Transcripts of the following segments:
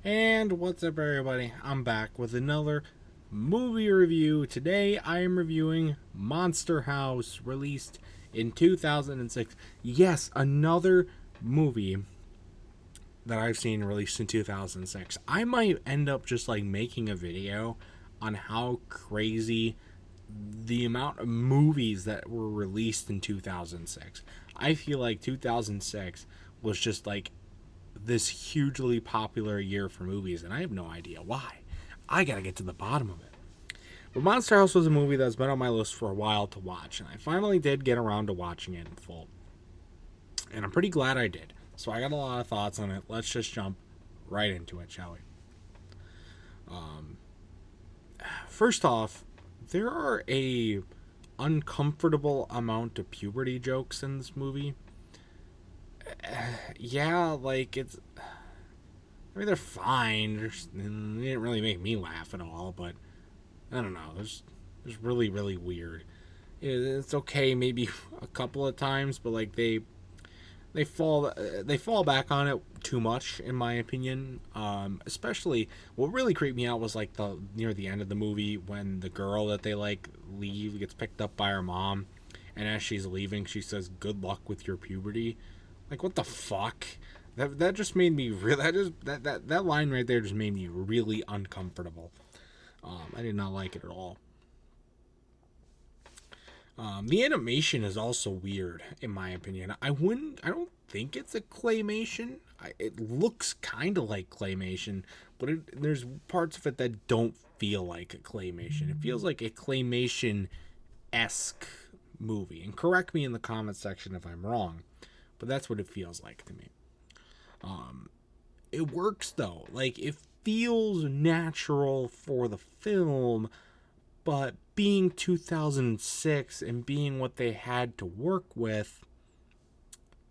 And what's up, everybody? I'm back with another movie review. Today I am reviewing Monster House, released in 2006. Yes, another movie that I've seen released in 2006. I might end up just like making a video on how crazy the amount of movies that were released in 2006. I feel like 2006 was just like this hugely popular year for movies, and I have no idea why. I gotta get to the bottom of it. But Monster House was a movie that's been on my list for a while to watch, and I finally did get around to watching it in full. And I'm pretty glad I did. So I got a lot of thoughts on it. Let's just jump right into it, shall we? First off, there are a uncomfortable amount of puberty jokes in this movie. Yeah, like it's I mean, they're fine. They didn't really make me laugh at all, but I don't know. There's really weird. It's okay maybe a couple of times, but like they fall back on it too much in my opinion. Especially what really creeped me out was like the near the end of the movie when the girl that they like leave gets picked up by her mom, and as she's leaving, she says, "Good luck with your puberty." Like, what the fuck? That just made me real. That line right there just made me really uncomfortable. I did not like it at all. The animation is also weird, in my opinion. I don't think it's a claymation. It looks kind of like claymation, but there's parts of it that don't feel like a claymation. It feels like a claymation esque movie. And correct me in the comment section if I'm wrong, but that's what it feels like to me. It works though. Like, it feels natural for the film, but being 2006 and being what they had to work with,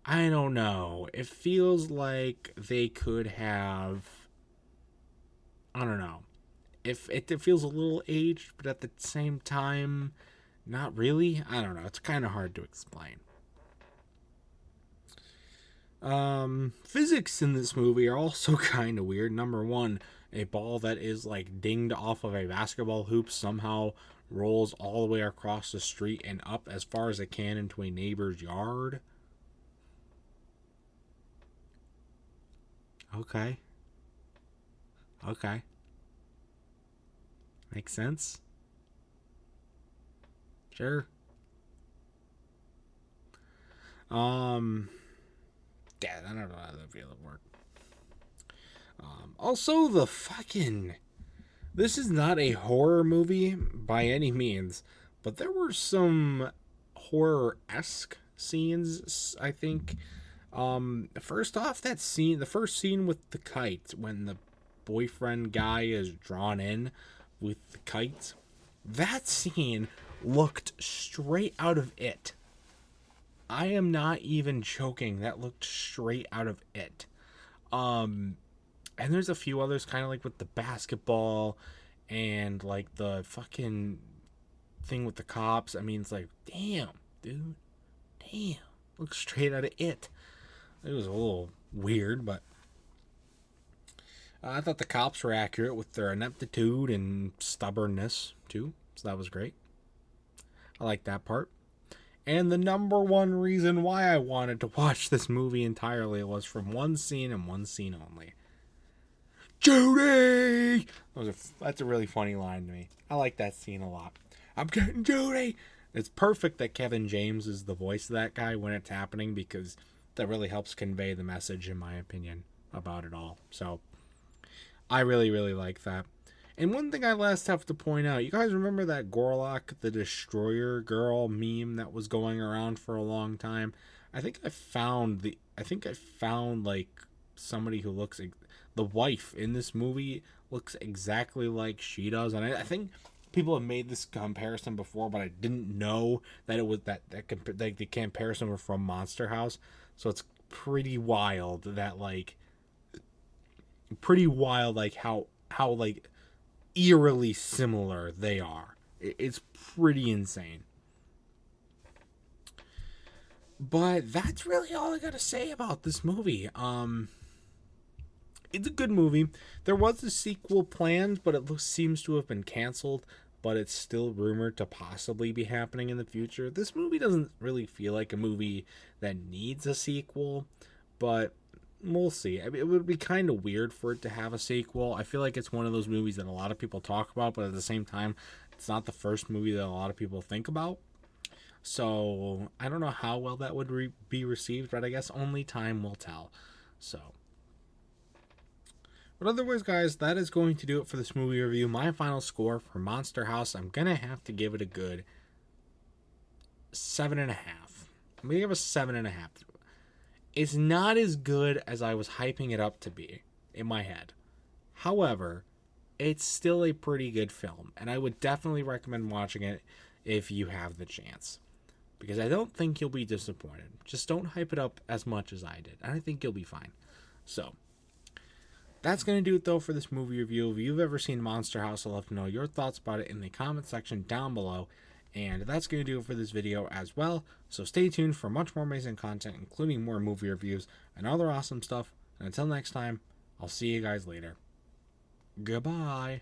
I don't know. It feels like they could have, I don't know. If it feels a little aged, but at the same time, not really. I don't know. It's kind of hard to explain. Physics in this movie are also kind of weird. Number one, a ball that is like dinged off of a basketball hoop somehow rolls all the way across the street and up as far as it can into a neighbor's yard. Okay. Okay. Makes sense. Sure. Um, yeah, I don't know how that feel at work. Also, the fucking. This is not a horror movie by any means, but there were some horror esque scenes, I think. First off, the first scene with the kite, when the boyfriend guy is drawn in with the kite, that scene looked straight out of It. I am not even joking. That looked straight out of It. And there's a few others, kind of like with the basketball and like the fucking thing with the cops. I mean, it's like, damn, dude, damn, looks straight out of It. It was a little weird, but I thought the cops were accurate with their ineptitude and stubbornness too, so that was great. I like that part. And the number one reason why I wanted to watch this movie entirely was from one scene and one scene only. Judy! That's a really funny line to me. I like that scene a lot. I'm getting Judy! It's perfect that Kevin James is the voice of that guy when it's happening, because that really helps convey the message, in my opinion, about it all. So, I really like that. And one thing I last have to point out, you guys remember that Gorlock the Destroyer girl meme that was going around for a long time? I think I found like somebody who looks like the wife in this movie looks exactly like she does, and I think people have made this comparison before, but I didn't know that it was like the comparison were from Monster House. So it's pretty wild that like how like eerily similar they are. It's pretty insane. But that's really all I gotta say about this movie. It's a good movie. There was a sequel planned, but it seems to have been canceled. But it's still rumored to possibly be happening in the future. This movie doesn't really feel like a movie that needs a sequel, but we'll see. I mean, it would be kind of weird for it to have a sequel. I feel like it's one of those movies that a lot of people talk about, but at the same time, it's not the first movie that a lot of people think about. So I don't know how well that would be received, but I guess only time will tell. So, but otherwise, guys, that is going to do it for this movie review. My final score for Monster House, I'm gonna have to give it a good 7.5. I'm gonna give it a 7.5. It's not as good as I was hyping it up to be in my head. However, it's still a pretty good film, and I would definitely recommend watching it if you have the chance. Because I don't think you'll be disappointed. Just don't hype it up as much as I did. I think you'll be fine. So, that's going to do it, though, for this movie review. If you've ever seen Monster House, I'd love to know your thoughts about it in the comment section down below. And that's going to do it for this video as well. So stay tuned for much more amazing content, including more movie reviews and other awesome stuff. And until next time, I'll see you guys later. Goodbye.